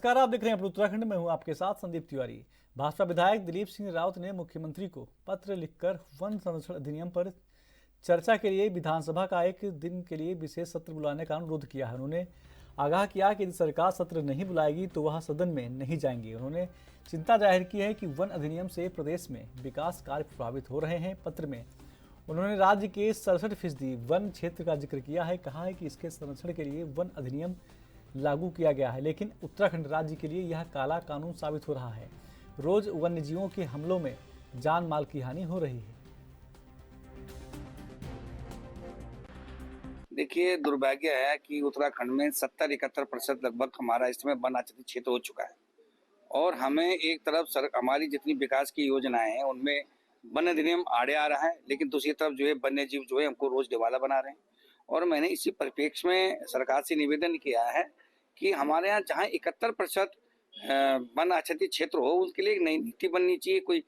नमस्कार, आप देख रहे हैं अपने उत्तराखंड में हूं आपके साथ संदीप तिवारी। भाजपा विधायक दिलीप सिंह रावत ने मुख्यमंत्री को पत्र लिखकर वन संरक्षण अधिनियम पर चर्चा के लिए विधानसभा का एक दिन के लिए विशेष सत्र बुलाने का अनुरोध किया है। उन्होंने आगाह किया कि यदि सरकार सत्र नहीं बुलाएगी तो वह सदन में नहीं जाएंगे। उन्होंने चिंता जाहिर की है कि वन अधिनियम से प्रदेश में विकास कार्य प्रभावित हो रहे हैं। पत्र में उन्होंने राज्य के 67% वन क्षेत्र का जिक्र किया है। कहा है कि इसके संरक्षण के लिए वन अधिनियम लागू किया गया है, लेकिन उत्तराखंड राज्य के लिए यह काला कानून साबित हो रहा है। रोज वन्यजीवों के हमलों में जान माल की हानि हो रही है। देखिए, दुर्भाग्य है कि उत्तराखंड में 70-71% लगभग हमारा इस समय वन आच्छादित क्षेत्र हो चुका है और हमें एक तरफ हमारी जितनी विकास की योजनाएं हैं उनमें वन अधिनियम आड़े आ रहा है, लेकिन दूसरी तरफ जो है वन्य जीव जो है हमको रोज दिवाला बना रहे हैं। और मैंने इसी परिप्रेक्ष्य में सरकार से निवेदन किया है कि हमारे यहाँ जहाँ 71% वन आच्छादित क्षेत्र हो उनके लिए एक नई नीति बननी चाहिए। कोई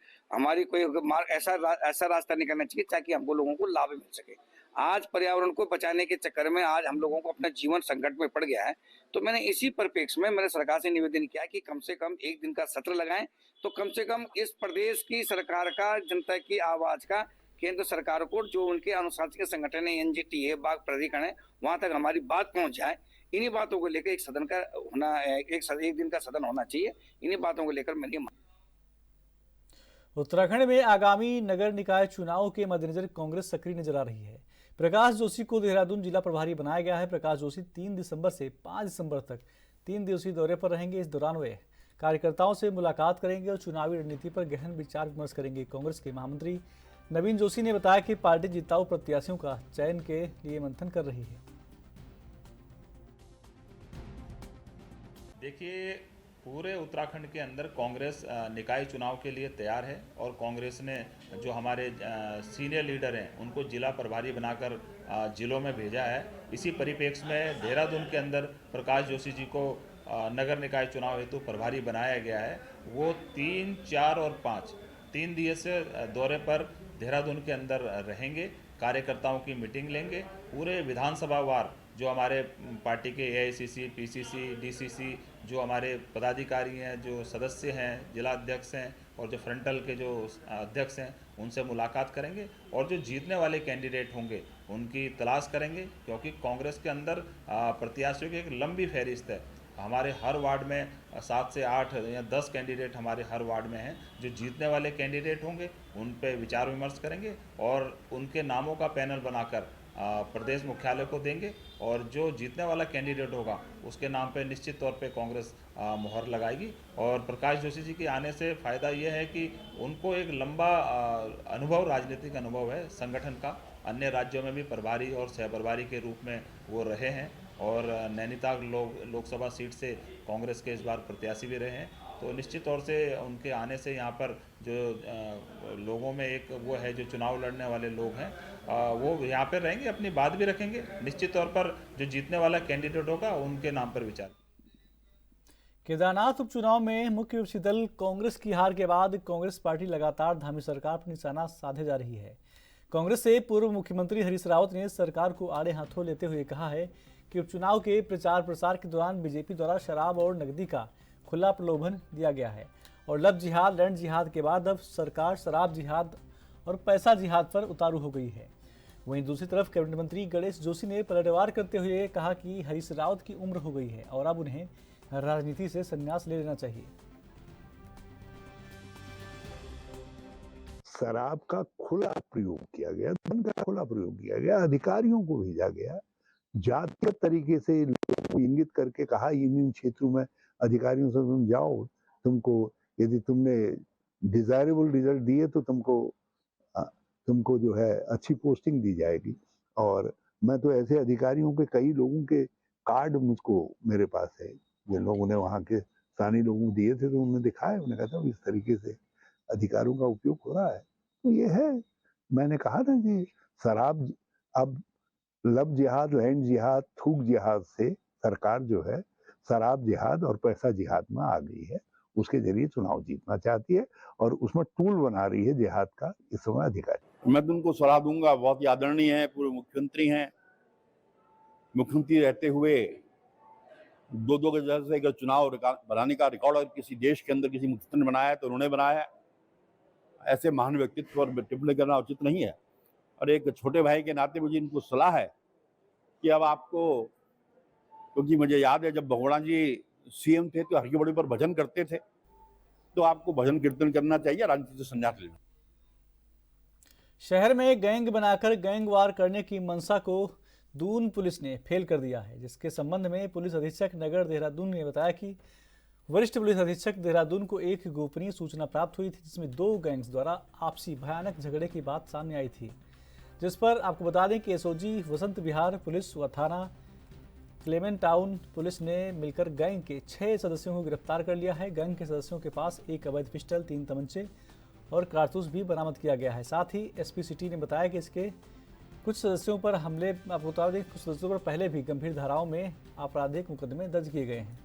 मार्ग ऐसा रास्ता निकलना चाहिए ताकि हमको लोगों को लाभ मिल सके। आज पर्यावरण को बचाने के चक्कर में आज हम लोगों को अपना जीवन संकट में पड़ गया है, तो मैंने इसी परिप्रेक्ष्य में मैंने सरकार से निवेदन किया कि कम से कम एक दिन का सत्र लगाएं, तो कम से कम इस प्रदेश की सरकार का, जनता की आवाज का केंद्र सरकार को, जो उनके अनुशासकीय संगठन है, एनजीटी है, बाघ प्राधिकरण है, वहां तक हमारी बात पहुंच जाए। इन्हीं बातों को लेकर एक सदन का होना, एक दिन का सदन होना चाहिए। इन्हीं बातों को लेकर मैंने उत्तराखंड में आगामी नगर निकाय चुनाव के मद्देनजर कांग्रेस सक्रिय नजर आ रही है। प्रकाश जोशी को देहरादून जिला प्रभारी बनाया गया है। प्रकाश जोशी 3 दिसंबर से 5 दिसंबर तक 3 दिवसीय दौरे पर रहेंगे। इस दौरान वे कार्यकर्ताओं से मुलाकात करेंगे और चुनावी रणनीति पर गहन विचार विमर्श करेंगे। कांग्रेस के महामंत्री नवीन जोशी ने बताया कि पार्टी जिताऊ प्रत्याशियों का चयन के लिए मंथन कर रही है। देखिए, पूरे उत्तराखंड के अंदर कांग्रेस निकाय चुनाव के लिए तैयार है और कांग्रेस ने जो हमारे सीनियर लीडर हैं उनको जिला प्रभारी बनाकर जिलों में भेजा है। इसी परिप्रेक्ष्य में देहरादून के अंदर प्रकाश जोशी जी को नगर निकाय चुनाव हेतु प्रभारी बनाया गया है। वो 3, 4 और 5 3 दिवसीय दौरे पर देहरादून के अंदर रहेंगे, कार्यकर्ताओं की मीटिंग लेंगे। पूरे विधानसभा वार जो हमारे पार्टी के एआईसीसी, पीसीसी, डीसीसी जो हमारे पदाधिकारी हैं, जो सदस्य हैं, जिला अध्यक्ष हैं और जो फ्रंटल के जो अध्यक्ष हैं, उनसे मुलाकात करेंगे और जो जीतने वाले कैंडिडेट होंगे उनकी तलाश करेंगे, क्योंकि कांग्रेस के अंदर प्रत्याशियों की एक लंबी फहरिस्त है। हमारे हर वार्ड में 7 से 8 या 10 कैंडिडेट हमारे हर वार्ड में हैं। जो जीतने वाले कैंडिडेट होंगे उन पे विचार विमर्श करेंगे और उनके नामों का पैनल बनाकर प्रदेश मुख्यालय को देंगे और जो जीतने वाला कैंडिडेट होगा उसके नाम पे निश्चित तौर पे कांग्रेस मुहर लगाएगी। और प्रकाश जोशी जी के आने से फ़ायदा ये है कि उनको एक लंबा अनुभव, राजनीतिक अनुभव है संगठन का। अन्य राज्यों में भी प्रभारी और सह प्रभारी के रूप में वो रहे हैं और नैनीताल लोकसभा सीट से कांग्रेस के इस बार प्रत्याशी भी रहे हैं। तो निश्चित तौर से उनके आने से यहाँ पर जो लोगों में एक वो है, जो चुनाव लड़ने वाले लोग हैं वो यहाँ पर रहेंगे, अपनी बात भी रखेंगे। निश्चित तौर पर जो जीतने वाला कैंडिडेट होगा उनके नाम पर विचार। केदारनाथ उपचुनाव में मुख्य विपक्षी दल कांग्रेस की हार के बाद कांग्रेस पार्टी लगातार धामी सरकार पर निशाना साधे जा रही है। कांग्रेस से पूर्व मुख्यमंत्री हरीश रावत ने सरकार को आड़े हाथों लेते हुए कहा है कि उपचुनाव के प्रचार प्रसार के दौरान बीजेपी द्वारा शराब और नकदी का खुला प्रलोभन दिया गया है और लव जिहाद, लैंड जिहाद के बाद अब सरकार शराब जिहाद और पैसा जिहाद पर उतारू हो गई है। वहीं दूसरी तरफ कैबिनेट मंत्री गणेश जोशी ने पलटवार करते हुए कहा कि हरीश रावत की उम्र हो गई है और अब उन्हें राजनीति से संन्यास ले लेना चाहिए। शराब का खुला प्रयोग किया गया, धन का खुला प्रयोग किया गया, अधिकारियों को भेजा गया, जातिगत तरीके से लोगों को इंगित करके कहा इन क्षेत्रों में अधिकारियों से तुम जाओ, तुमको यदि तुमने डिजायरेबल रिजल्ट दिए तो तुमको जो है अच्छी पोस्टिंग दी जाएगी। और मैं तो ऐसे अधिकारियों के कई लोगों के कार्ड मेरे पास है, जिन लोगों ने वहाँ के स्थानीय लोगों को दिए थे, तो उन्होंने दिखाया, उन्होंने कहा था इस तरीके से अधिकारियों का उपयोग हो रहा है। तो ये है, मैंने कहा था कि शराब अब लव जिहाद, लैंड जिहाद, थूक जिहाद से सरकार जो है शराब जिहाद और पैसा जिहाद में आ गई है। उसके जरिए चुनाव जीतना चाहती है और उसमें टूल बना रही है जिहाद का इस समय अधिकारी। मैं तो उनको सलाह दूंगा, बहुत ही आदरणीय है, पूर्व मुख्यमंत्री हैं। मुख्यमंत्री रहते हुए दो के जैसे अगर चुनाव बनाने का रिकॉर्ड अगर किसी देश के अंदर किसी मुख्तार ने बनाया है तो उन्होंने बनाया है। ऐसे महान व्यक्तित्व पर टिप्पणी करना उचित नहीं है। और एक छोटे भाई के नाते मुझे इनको सलाह है कि अब आपको, क्योंकि मुझे याद है जब बहुगुणा जी सीएम थे तो हर की बड़ी पर भजन करते थे, तो आपको भजन कीर्तन करना चाहिए, राजनीति से संन्यास लेना। शहर में गैंग बनाकर गैंगवार करने की मंशा को दून पुलिस ने फेल कर दिया है, जिसके संबंध में पुलिस अधीक्षक नगर देहरादून ने बताया कि वरिष्ठ पुलिस अधीक्षक देहरादून को एक गोपनीय सूचना प्राप्त हुई थी, जिसमें 2 गैंग्स द्वारा आपसी भयानक झगड़े की बात सामने आई थी, जिस पर आपको बता दें कि एसओजी वसंत विहार पुलिस व थाना क्लेमेंट टाउन पुलिस ने मिलकर गैंग के 6 सदस्यों को गिरफ्तार कर लिया है। गैंग के सदस्यों के पास एक अवैध पिस्टल, 3 तमंचे और कारतूस भी बरामद किया गया है। साथ ही एसपी सिटी ने बताया कि इसके कुछ सदस्यों पर हमले, आपको बता दें, कुछ सदस्यों पर पहले भी गंभीर धाराओं में आपराधिक मुकदमे दर्ज किए गए हैं।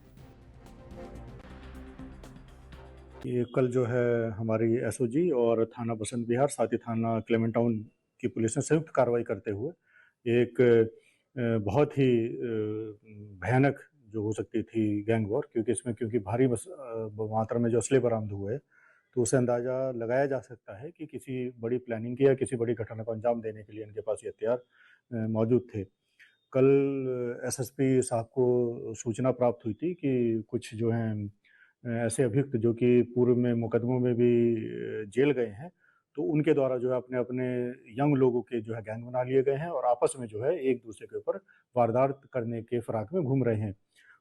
ये कल जो है हमारी एसओजी और थाना बसंत विहार साथ ही थाना क्लेमेंट टाउन की पुलिस ने संयुक्त कार्रवाई करते हुए एक बहुत ही भयानक जो हो सकती थी गैंग वॉर, क्योंकि भारी मात्रा में जो असले बरामद हुए तो उसे अंदाज़ा लगाया जा सकता है कि किसी बड़ी प्लानिंग की या किसी बड़ी घटना को अंजाम देने के लिए इनके पास ये हथियार मौजूद थे। कल एसएसपी साहब को सूचना प्राप्त हुई थी कि कुछ जो हैं ऐसे अभियुक्त जो कि पूर्व में मुकदमों में भी जेल गए हैं, तो उनके द्वारा जो है अपने अपने यंग लोगों के जो है गैंग बना लिए गए हैं और आपस में जो है एक दूसरे के ऊपर वारदात करने के फिराक में घूम रहे हैं।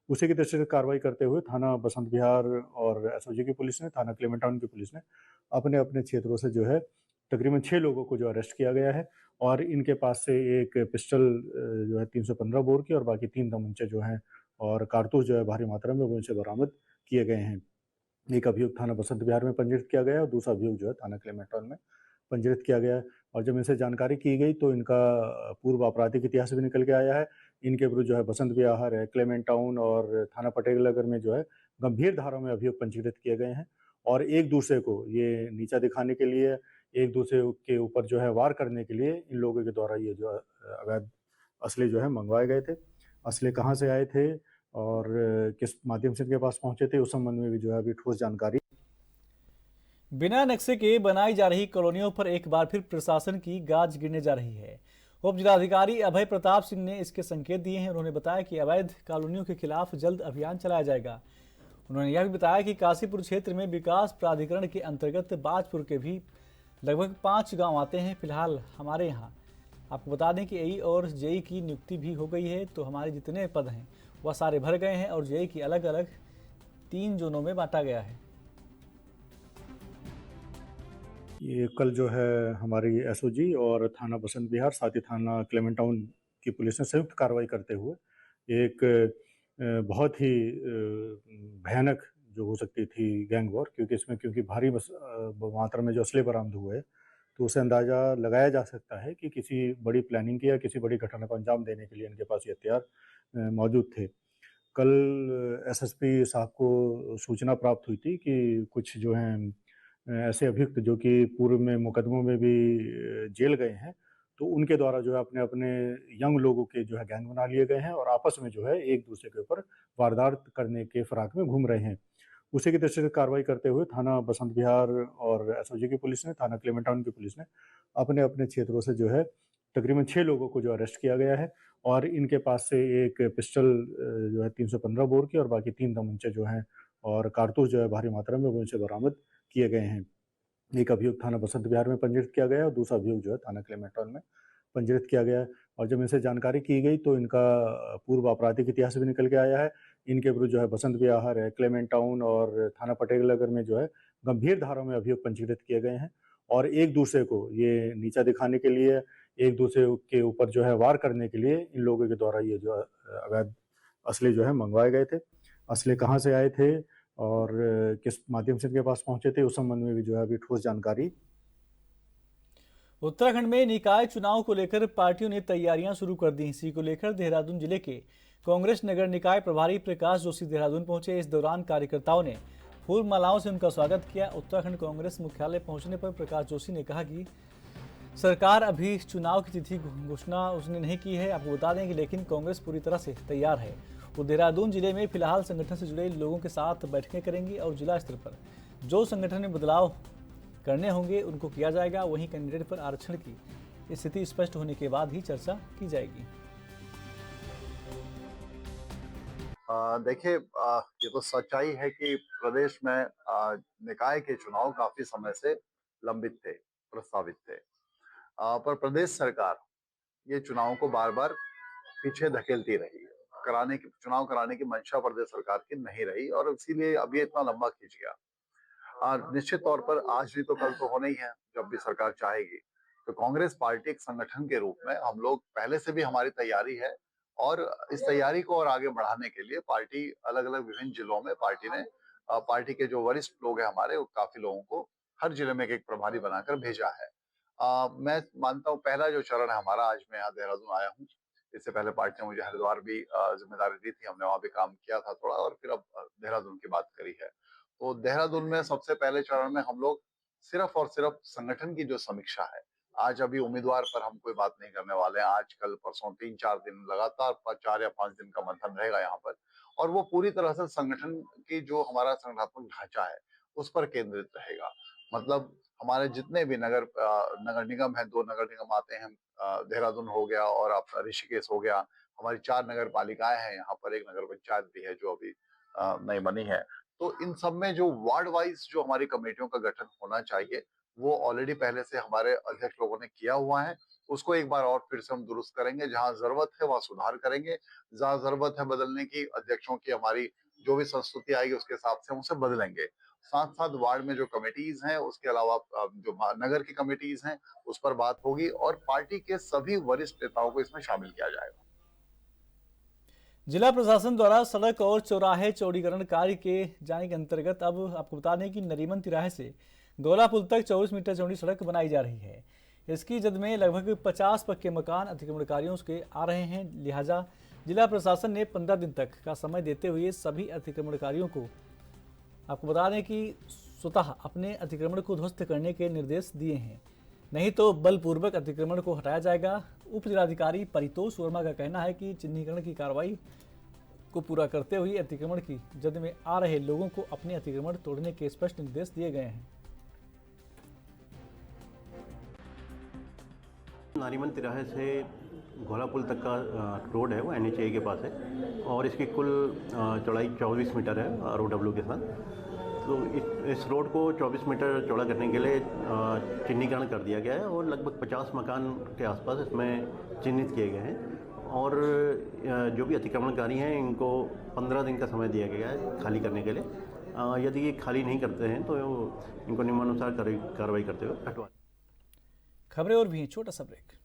उसी की दृष्टि से कार्रवाई करते हुए थाना बसंत विहार और एसओजी की पुलिस ने, थाना क्लेमेंट टाउन की पुलिस ने अपने अपने क्षेत्रों से जो है तकरीबन 6 लोगों को जो अरेस्ट किया गया है और इनके पास से एक पिस्टल जो है 315 बोर की और बाकी 3 तमंचे जो हैं और कारतूस जो है भारी मात्रा में वो इनसे बरामद किए गए हैं। एक अभियुक्त थाना बसंत विहार में पंजीकृत किया गया है और दूसरा अभियुक्त जो है थाना क्लेमेंट टाउन में पंजीकृत किया गया है। और जब इनसे जानकारी की गई तो इनका पूर्व आपराधिक इतिहास भी निकल के आया है। इनके विरुद्ध जो है बसंत विहार है, क्लेमेंट टाउन और थाना पटेल नगर में जो है गंभीर धाराओं में अभियुक्त पंजीकृत किए गए हैं और एक दूसरे को ये नीचा दिखाने के लिए, एक दूसरे के ऊपर जो है वार करने के लिए इन लोगों के द्वारा ये जो अवैध असले जो है मंगवाए गए थे। असले कहाँ से आए थे और किस माध्यम से इनके पास पहुंचे थे, उस संबंध में भी जो है अभी ठोस जानकारी। बिना नक्शे के बनाई जा रही कॉलोनियों पर एक बार फिर प्रशासन की गाज गिरने जा रही है। उप जिलाधिकारी अभय प्रताप सिंह ने इसके संकेत दिए हैं। उन्होंने बताया कि अवैध कॉलोनियों के खिलाफ जल्द अभियान चलाया जाएगा। उन्होंने यह भी बताया कि काशीपुर क्षेत्र में विकास प्राधिकरण के अंतर्गत बाजपुर के भी लगभग 5 गाँव आते हैं। फिलहाल हमारे यहाँ आपको बता दें कि एई और जेई की नियुक्ति भी हो गई है, तो हमारे जितने पद हैं वह सारे भर गए हैं और जेई की अलग अलग 3 जोनों में बांटा गया है। ये कल जो है हमारी एसओजी और थाना बसंत विहार साथ ही थाना क्लेमेंट टाउन की पुलिस ने संयुक्त कार्रवाई करते हुए एक बहुत ही भयानक जो हो सकती थी गैंग वॉर, क्योंकि भारी मात्रा में जो असले बरामद हुए तो उसे अंदाज़ा लगाया जा सकता है कि किसी बड़ी प्लानिंग की या किसी बड़ी घटना को अंजाम देने के लिए इनके पास ये हथियार मौजूद थे। कल एसएसपी साहब को सूचना प्राप्त हुई थी कि कुछ जो हैं ऐसे अभियुक्त जो कि पूर्व में मुकदमों में भी जेल गए हैं, तो उनके द्वारा जो है अपने अपने यंग लोगों के जो है गैंग बना लिए गए हैं और आपस में जो है एक दूसरे के ऊपर वारदात करने के फिराक में घूम रहे हैं। उसी की दृष्टि से कार्रवाई करते हुए थाना बसंत विहार और एसओजी की पुलिस ने, थाना क्लेमेंट टाउन की पुलिस ने अपने अपने क्षेत्रों से जो है तकरीबन 6 लोगों को जो अरेस्ट किया गया है और इनके पास से एक पिस्टल जो है 315 बोर की और बाकी 3 तमंचे जो हैं और कारतूस जो है भारी मात्रा में वो इनसे बरामद किए गए हैं। एक अभियुक्त थाना बसंत विहार में पंजीकृत किया गया है और दूसरा अभियुक्त जो है थाना क्लेमेंट टाउन में पंजीकृत किया गया है। और जब इनसे जानकारी की गई तो इनका पूर्व आपराधिक इतिहास भी निकल के आया है। इनके विरुद्ध जो है बसंत विहार है, क्लेमेंट टाउन और थाना पटेल नगर में जो है गंभीर धाराओं में अभियुक्त पंजीकृत किए गए हैं और एक दूसरे को ये नीचा दिखाने के लिए, एक दूसरे के ऊपर जो है वार करने के लिए इन लोगों के द्वारा ये जो अवैध असले जो है मंगवाए गए थे। असले कहाँ से आए थे और किस माध्यम से इनके पास पहुंचे थे, उस संबंध में भी जो है अभी ठोस जानकारी। उत्तराखंड में निकाय चुनाव को लेकर पार्टियों ने तैयारियां शुरू कर दी। इसी को लेकर देहरादून जिले के कांग्रेस नगर निकाय प्रभारी प्रकाश जोशी देहरादून पहुंचे। इस दौरान कार्यकर्ताओं ने फूल मालाओं से उनका स्वागत किया। उत्तराखंड कांग्रेस मुख्यालय पहुंचने पर प्रकाश जोशी ने कहा कि सरकार अभी चुनाव की तिथि घोषणा उसने नहीं की है, आपको बता दें कि लेकिन कांग्रेस पूरी तरह से तैयार है। वो देहरादून जिले में फिलहाल संगठन से जुड़े लोगों के साथ बैठकें करेंगी और जिला स्तर पर जो संगठन में बदलाव करने होंगे उनको किया जाएगा। वहीं कैंडिडेट पर आरक्षण की स्थिति स्पष्ट होने के बाद ही चर्चा की जाएगी। देखिए, ये तो सच्चाई है कि प्रदेश में निकाय के चुनाव काफी समय से लंबित थे, प्रस्तावित थे, पर प्रदेश सरकार ये चुनाव को बार बार पीछे धकेलती रही। चुनाव कराने की मंशा प्रदेश सरकार की नहीं रही और इसीलिए अब ये इतना लंबा खींच गया। निश्चित तौर पर आज भी तो कल तो होना ही है, जब भी सरकार चाहेगी। तो कांग्रेस पार्टी एक संगठन के रूप में हम लोग पहले से भी हमारी तैयारी है और इस तैयारी को और आगे बढ़ाने के लिए पार्टी अलग अलग विभिन्न जिलों में पार्टी के जो वरिष्ठ लोग हैं हमारे, वो काफी लोगों को हर जिले में एक प्रभारी बनाकर भेजा है। मैं मानता हूँ पहला जो चरण है हमारा, आज मैं यहाँ देहरादून आया हूँ। इससे पहले पार्टी ने मुझे हरिद्वार भी जिम्मेदारी दी थी, हमने वहां भी काम किया था थोड़ा, और फिर अब देहरादून की बात करी है। तो देहरादून में सबसे पहले चरण में हम लोग सिर्फ और सिर्फ संगठन की जो समीक्षा है, आज अभी उम्मीदवार पर हम कोई बात नहीं करने वाले हैं। आज कल परसों 3-4 दिन लगातार 4 या 5 दिन का मंथन रहेगा यहाँ पर, और वो पूरी तरह से संगठन की जो हमारा संगठनात्मक ढांचा है उस पर केंद्रित रहेगा। मतलब हमारे जितने भी नगर निगम है, 2 नगर निगम आते हैं, देहरादून हो गया और आपका ऋषिकेश हो गया, हमारी 4 नगर पालिकाएं हैं, यहाँ पर एक नगर पंचायत भी है जो अभी नई बनी है। तो इन सब में जो वार्ड वाइज जो हमारी कमेटियों का गठन होना चाहिए, वो ऑलरेडी पहले से हमारे अध्यक्ष लोगों ने किया हुआ है। उसको एक बार और फिर से हम दुरुस्त करेंगे, जहां जरूरत है वहां सुधार करेंगे, जहां जरूरत है बदलने की, अध्यक्षों की हमारी जो भी संस्तुति आएगी उसके हिसाब से हम उसे बदलेंगे। साथ साथ वार्ड में जो कमेटीज हैं, उसके अलावा जो नगर की कमेटीज हैं, उस पर बात होगी और पार्टी के सभी वरिष्ठ नेताओं को इसमें शामिल किया जाएगा। जिला प्रशासन द्वारा सड़क और चौराहे चौड़ीकरण कार्य के जाने के अंतर्गत अब आपको बता दें कि नरीमन तिराहे से गोला पुल तक 24 मीटर चौड़ी सड़क बनाई जा रही है। इसकी जद में लगभग 50 पक्के मकान अतिक्रमणकारियों के आ रहे हैं। लिहाजा जिला प्रशासन ने 15 दिन तक का समय देते हुए सभी अतिक्रमणकारियों को आपको बता दें कि स्वतः अपने अतिक्रमण को ध्वस्त करने के निर्देश दिए हैं, नहीं तो बलपूर्वक अतिक्रमण को हटाया जाएगा। उप जिलाधिकारी परितोष वर्मा का कहना है कि चिन्हीकरण की कार्रवाई को पूरा करते हुए अतिक्रमण की जद में आ रहे लोगों को अपने अतिक्रमण तोड़ने के स्पष्ट निर्देश दिए गए हैं। नारीमन तिराहे से घोला पुल तक का रोड है, वो NHA के पास है और इसकी कुल चौड़ाई 24 मीटर है ROW के साथ। तो इस रोड को 24 मीटर चौड़ा करने के लिए चिन्हीकरण कर दिया गया है और लगभग 50 मकान के आसपास इसमें चिन्हित किए गए हैं और जो भी अतिक्रमणकारी हैं इनको 15 दिन का समय दिया गया है खाली करने के लिए। यदि ये खाली नहीं करते हैं तो इनको नियमानुसार कार्रवाई करते हुए हटवा। खबरें और भी हैं, छोटा सा ब्रेक।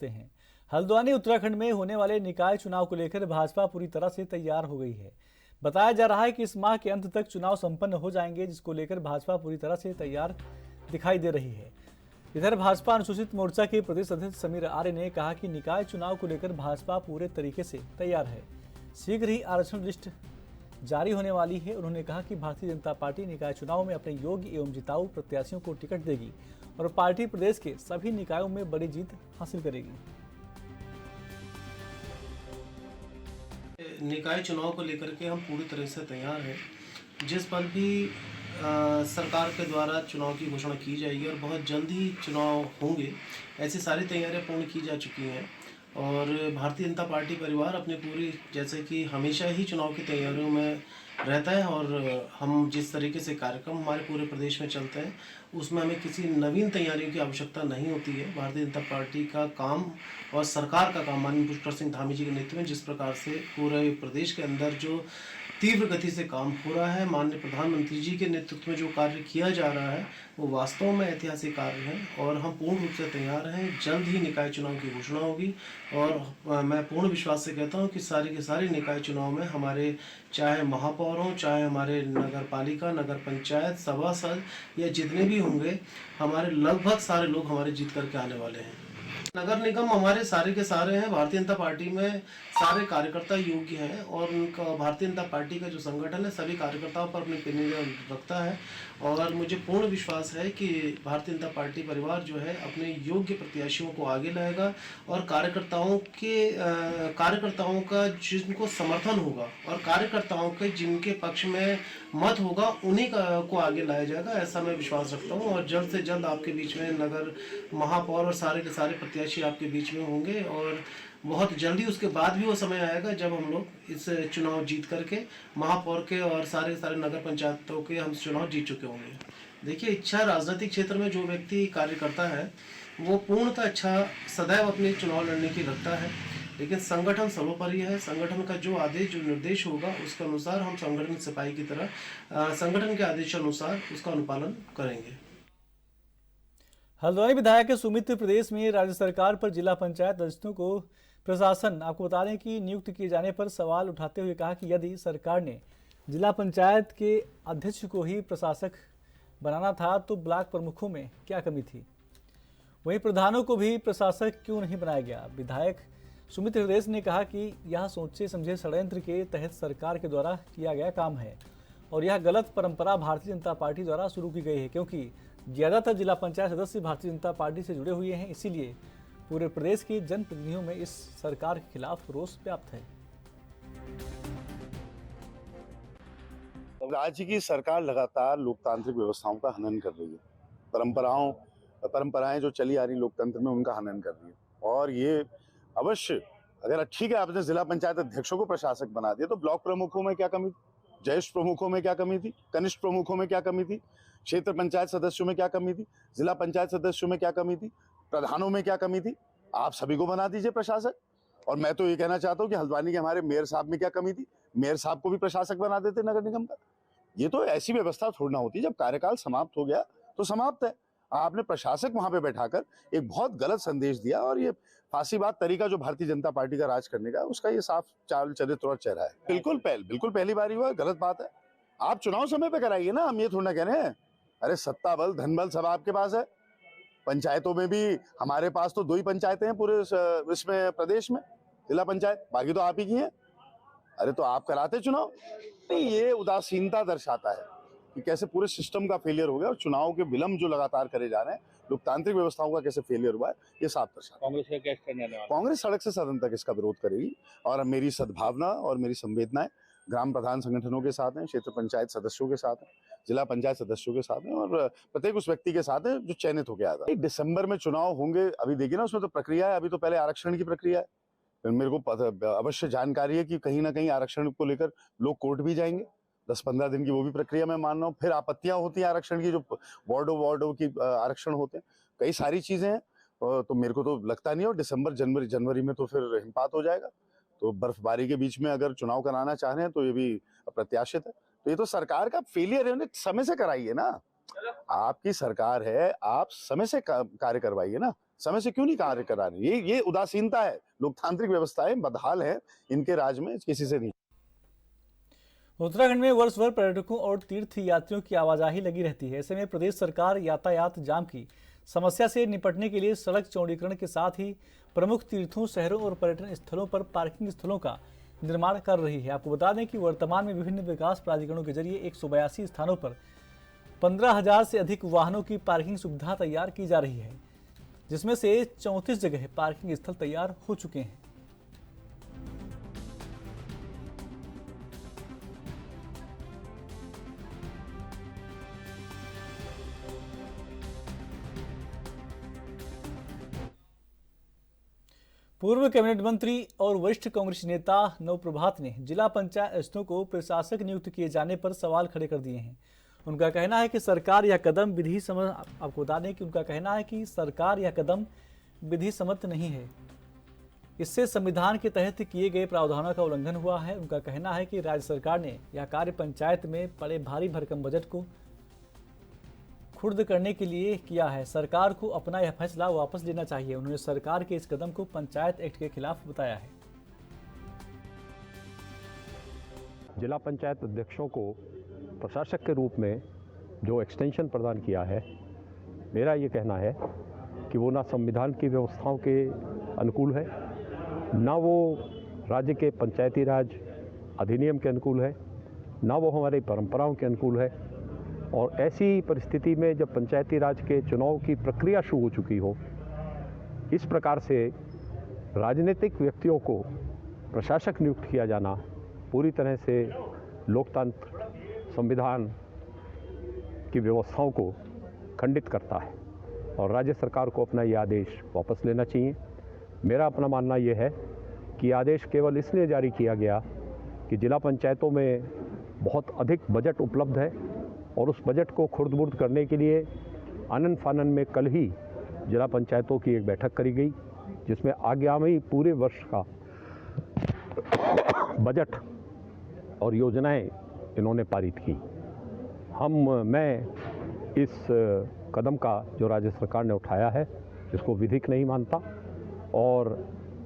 हैं हल्द्वानी उत्तराखंड में होने वाले निकाय चुनाव को लेकर भाजपा पूरी तरह से तैयार हो गई है। बताया जा रहा है कि इस माह के अंत तक चुनाव संपन्न हो जाएंगे, जिसको लेकर भाजपा पूरी तरह से तैयार दिखाई दे रही है। इधर भाजपा अनुसूचित मोर्चा के प्रदेश अध्यक्ष समीर आर्य ने कहा कि निकाय चुनाव को लेकर भाजपा पूरे तरीके से तैयार है। शीघ्र ही आरक्षण लिस्ट जारी होने वाली है। उन्होंने कहा कि भारतीय जनता पार्टी निकाय चुनाव में अपने योग्य एवं जिताऊ प्रत्याशियों को टिकट देगी और पार्टी प्रदेश के सभी निकायों में बड़ी जीत हासिल करेगी। निकाय चुनाव को लेकर के हम पूरी तरह से तैयार हैं। जिस पल भी सरकार के द्वारा चुनाव की घोषणा की जाएगी और बहुत जल्द ही चुनाव होंगे, ऐसी सारी तैयारियां पूर्ण की जा चुकी हैं और भारतीय जनता पार्टी परिवार अपने पूरी, जैसे कि हमेशा ही चुनाव की तैयारियों में रहता है और हम जिस तरीके से कार्यक्रम हमारे पूरे प्रदेश में चलते हैं उसमें हमें किसी नवीन तैयारियों की आवश्यकता नहीं होती है। भारतीय जनता पार्टी का काम और सरकार का काम माननीय पुष्कर सिंह धामी जी के नेतृत्व में जिस प्रकार से पूरे प्रदेश के अंदर जो तीव्र गति से काम हो रहा है, माननीय प्रधानमंत्री जी के नेतृत्व में जो कार्य किया जा रहा है वो वास्तव में ऐतिहासिक कार्य है और हम पूर्ण रूप से तैयार हैं। जल्द ही निकाय चुनाव की घोषणा होगी और मैं पूर्ण विश्वास से कहता हूं कि सारी के सारी निकाय चुनाव में हमारे चाहे महापौर हों, चाहे हमारे नगर पालिका, नगर पंचायत, सभासद या जितने भी होंगे, हमारे लगभग सारे लोग हमारे जीत करके आने वाले हैं। नगर निगम हमारे सारे के सारे हैं, भारतीय जनता पार्टी में सारे कार्यकर्ता योग्य हैं और उनका भारतीय जनता पार्टी का जो संगठन है सभी कार्यकर्ताओं पर अपनी निगाह रखता है और मुझे पूर्ण विश्वास है कि भारतीय जनता पार्टी परिवार जो है अपने योग्य प्रत्याशियों को आगे लाएगा और कार्यकर्ताओं का जिनको समर्थन होगा और कार्यकर्ताओं के जिनके पक्ष में मत होगा उन्हीं को आगे लाया जाएगा, ऐसा मैं विश्वास रखता हूं। और जल्द से जल्द आपके बीच में नगर महापौर और सारे के सारे प्रत्याशी आपके बीच में होंगे और बहुत जल्दी उसके बाद भी वो समय आएगा जब हम लोग इस चुनाव जीत करके महापौर के और सारे नगर पंचायतों के हम चुनाव जीत चुके होंगे। देखिए, इच्छा राजनीतिक क्षेत्र में जो व्यक्ति कार्य करता है वो पूर्णतः इच्छा सदैव अपने चुनाव लड़ने की रखता है, लेकिन संगठन सर्वोपरि है। संगठन का जो आदेश जो निर्देश होगा उसके अनुसार हम संगठन सिपाही की तरह संगठन के आदेशानुसार उसका अनुपालन करेंगे। हल्द्वानी विधायक सुमित प्रदेश में राज्य सरकार पर जिला पंचायत अध्यक्षों को प्रशासन आपको बता दें कि नियुक्त किए जाने पर सवाल उठाते हुए कहा कि यदि सरकार ने जिला पंचायत के अध्यक्ष को ही प्रशासक बनाना था तो ब्लॉक प्रमुखों में क्या कमी थी, वहीं प्रधानों को भी प्रशासक क्यों नहीं बनाया गया। विधायक सुमित प्रदेश ने कहा कि यह सोचे समझे षड्यंत्र के तहत सरकार के द्वारा किया गया काम है और यह गलत परंपरा भारतीय जनता पार्टी द्वारा शुरू की गई है, क्योंकि ज्यादातर जिला पंचायत सदस्य भारतीय जनता पार्टी से जुड़े हुए हैं, इसीलिए पूरे प्रदेश के जनप्रतिनिधियों में इस सरकार के खिलाफ रोष व्याप्त है। राज्य की सरकार लगातार लोकतांत्रिक व्यवस्थाओं का हनन कर रही है, परंपराएं जो चली आ रही लोकतंत्र में उनका हनन कर रही है। और ये अवश्य अगर ठीक है आपने जिला पंचायत अध्यक्षों को प्रशासक बना दिया तो ब्लॉक प्रमुखों में क्या कमी थी, ज्येष्ठ प्रमुखों में क्या कमी थी, कनिष्ठ प्रमुखों में क्या कमी थी, क्षेत्र पंचायत सदस्यों में क्या कमी थी, जिला पंचायत सदस्यों में क्या कमी थी, प्रधानों में क्या कमी थी। आप सभी को बना दीजिए प्रशासक। और मैं तो ये कहना चाहता हूँ कि हल्द्वानी के हमारे मेयर साहब में क्या कमी थी, मेयर साहब को भी प्रशासक बना देते नगर निगम का। ये तो ऐसी व्यवस्था थोड़ी ना होती, जब कार्यकाल समाप्त हो गया तो समाप्त है। आपने प्रशासक वहां पे बैठाकर एक बहुत गलत संदेश दिया और ये फांसीबाद तरीका जो भारतीय जनता पार्टी का राज करने का उसका ये साफ चाल चरित्र और चेहरा है। बिल्कुल पहली बार हुआ, गलत बात है। आप चुनाव समय पे कराइए ना, हम ये थोड़ा कह रहे हैं। अरे सत्ता बल धन बल सब आपके पास है। पंचायतों में भी हमारे पास तो 2 ही पंचायतें हैं पूरे इसमें प्रदेश में, जिला पंचायत, बाकी तो आप ही की हैं। अरे तो आप कराते चुनाव नहीं, ये उदासीनता दर्शाता है कि कैसे पूरे सिस्टम का फेलियर हो गया और चुनाव के विलंब जो लगातार करे जा रहे हैं, लोकतांत्रिक व्यवस्थाओं का कैसे फेलियर हुआ है, ये साफ दर्शाता है। कांग्रेस का क्या करने वाला? कांग्रेस सड़क से सदन तक इसका विरोध करेगी और मेरी सद्भावना और मेरी संवेदनाएं ग्राम प्रधान संगठनों के साथ हैं, क्षेत्र पंचायत सदस्यों के साथ हैं, जिला पंचायत सदस्यों के साथ हैं और प्रत्येक उस व्यक्ति के साथ है जो चयनित होकर आया था। दिसंबर में चुनाव होंगे, अभी देखिए ना उसमें तो प्रक्रिया है, अभी तो पहले आरक्षण की प्रक्रिया है। मेरे को अवश्य जानकारी है कि कहीं ना कहीं आरक्षण को लेकर लोग कोर्ट भी जाएंगे, 10-15 दिन की वो भी प्रक्रिया मैं मान रहा हूँ। फिर आपत्तियां होती हैं आरक्षण की, जो वार्डो की आरक्षण होते हैं, कई सारी चीजें हैं। तो मेरे को तो लगता नहीं है और दिसंबर जनवरी में तो फिर हिमपात हो जाएगा। तो बर्फबारी के बीच में अगर चुनाव कराना चाह रहे हैं तो ये भी अप्रत्याशित है। तो ये तो सरकार का फेलियर है, समय से कराइए ना। आपकी सरकार है, आप समय से कार्य करवाइए ना, समय से क्यों नहीं कार्य करा रहे? ये उदासीनता है। लोकतांत्रिक व्यवस्थाएं बदहाल है इनके राज में, किसी से नहीं। उत्तराखंड में वर्ष भर पर्यटकों और तीर्थ यात्रियों की आवाजाही लगी रहती है। ऐसे में प्रदेश सरकार यातायात जाम की समस्या से निपटने के लिए सड़क चौड़ीकरण के साथ ही प्रमुख तीर्थों, शहरों और पर्यटन स्थलों पर पार्किंग स्थलों का निर्माण कर रही है। आपको बता दें कि वर्तमान में विभिन्न विकास प्राधिकरणों के जरिए 182 स्थानों पर 15,000 से अधिक वाहनों की पार्किंग सुविधा तैयार की जा रही है, जिसमें से 34 जगह पार्किंग स्थल तैयार हो चुके हैं। पूर्व कैबिनेट मंत्री और वरिष्ठ कांग्रेस नेता नवप्रभात ने जिला पंचायत अध्यक्षों को प्रशासक नियुक्त किए जाने पर सवाल खड़े कर दिए हैं। उनका कहना है कि सरकार यह कदम विधि सम्मत, आपको बता दें कि उनका कहना है कि सरकार यह कदम विधि सम्मत नहीं है, इससे संविधान के तहत किए गए प्रावधानों का उल्लंघन हुआ है। उनका कहना है कि राज्य सरकार ने यह कार्य पंचायत में पड़े भारी भरकम बजट को खुर्द करने के लिए किया है। सरकार को अपना यह फैसला वापस लेना चाहिए। उन्होंने सरकार के इस कदम को पंचायत एक्ट के खिलाफ बताया है। जिला पंचायत अध्यक्षों को प्रशासक के रूप में जो एक्सटेंशन प्रदान किया है, मेरा ये कहना है कि वो ना संविधान की व्यवस्थाओं के अनुकूल है, ना वो राज्य के पंचायती राज अधिनियम के अनुकूल है, ना वो हमारी परंपराओं के अनुकूल है। और ऐसी परिस्थिति में जब पंचायती राज के चुनाव की प्रक्रिया शुरू हो चुकी हो, इस प्रकार से राजनीतिक व्यक्तियों को प्रशासक नियुक्त किया जाना पूरी तरह से लोकतंत्र, संविधान की व्यवस्थाओं को खंडित करता है और राज्य सरकार को अपना ये आदेश वापस लेना चाहिए। मेरा अपना मानना ये है कि आदेश केवल इसलिए जारी किया गया कि जिला पंचायतों में बहुत अधिक बजट उपलब्ध है और उस बजट को खुर्द-बुर्द करने के लिए आनन फानन में कल ही जिला पंचायतों की एक बैठक करी गई, जिसमें आगामी पूरे वर्ष का बजट और योजनाएं इन्होंने पारित की। मैं इस कदम का जो राज्य सरकार ने उठाया है इसको विधिक नहीं मानता और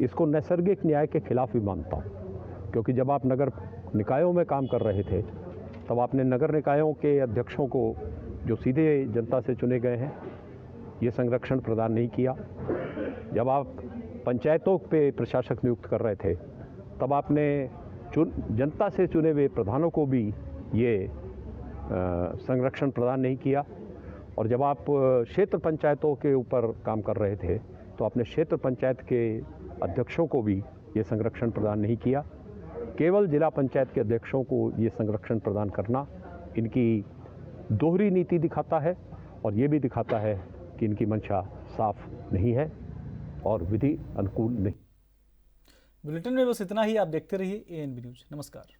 इसको नैसर्गिक न्याय के खिलाफ भी मानता हूँ, क्योंकि जब आप नगर निकायों में काम कर रहे थे तब आपने नगर निकायों के अध्यक्षों को जो सीधे जनता से चुने गए हैं ये संरक्षण प्रदान नहीं किया। जब आप पंचायतों पे प्रशासक नियुक्त कर रहे थे तब आपने जनता से चुने हुए प्रधानों को भी ये संरक्षण प्रदान नहीं किया। और जब आप क्षेत्र पंचायतों के ऊपर काम कर रहे थे तो आपने क्षेत्र पंचायत के अध्यक्षों को भी ये संरक्षण प्रदान नहीं किया। केवल जिला पंचायत के अध्यक्षों को ये संरक्षण प्रदान करना इनकी दोहरी नीति दिखाता है और ये भी दिखाता है कि इनकी मंशा साफ नहीं है और विधि अनुकूल नहीं। बुलेटिन में बस इतना ही। आप देखते रहिए ANB न्यूज। नमस्कार।